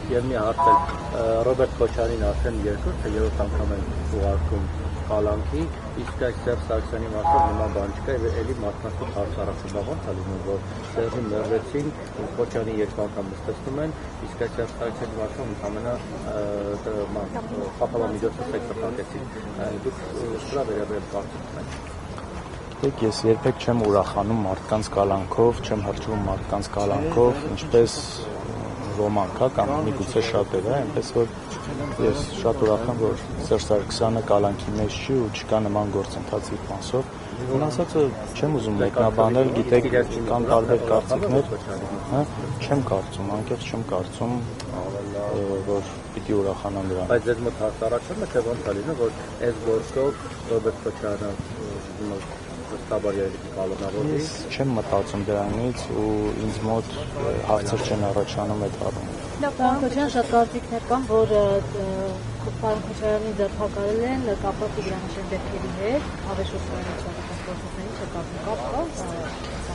Եվ մի հարց Ռոբերտ Քոչարյանին արդեն երրորդ անգամ են ուղարկում կալանքի, իսկ այս Սերժ Սարգսյանի մասով նման բան չկա եւ էլի մարդկանց հարց առաջում ոնց է լինում, որ Սերժին մերժեցին, Քոչարյանին երկու անգամ նստեցնում են, իսկ այս Սերժ Սարգսյանի մասով ընդհանրապես խափալամիջոցը սեկտորակեցին։ Դուք սրա վերաբերյալ կարծիք ունեք։ Ես երբեք չեմ ուրախանում մարդկանց կալանքով, չեմ հրճվում մարդկանց կալանքով, ինչպես ոմանք, կամ միգուցե շատերը, այնպես որ ես շատ ուրախ եմ, որ Սերժ Սարգսյանը կալանքի մեջ չի ու չկա նման գործընթաց իր մասով։ Ասածը չեմ ուզում մեկնաբանել, գիտեք, կան տարբեր կարծիքներ, չեմ կարծում, անկեղծ չեմ կարծում, որ պիտի ուրախանամ դրան։ Բայց ձեզ մոտ հարց առաջանում է, թե ոնց է լինում, որ այս գործով Ռոբերտ Քոչարյանը Ես չեմ մտածում դրանից ու ինձ մոտ հարցեր չեն առաջանում այդ առումով։ Պարոն Քոչարյան, շատ կարծիքներ կան, որ պարոն Քոչարյանի ձերբակալել են կապված Տիգրան Աշենբերդիի հետ, Հավեշ Օսկանյանի չափազանց գործողների չկապ կա։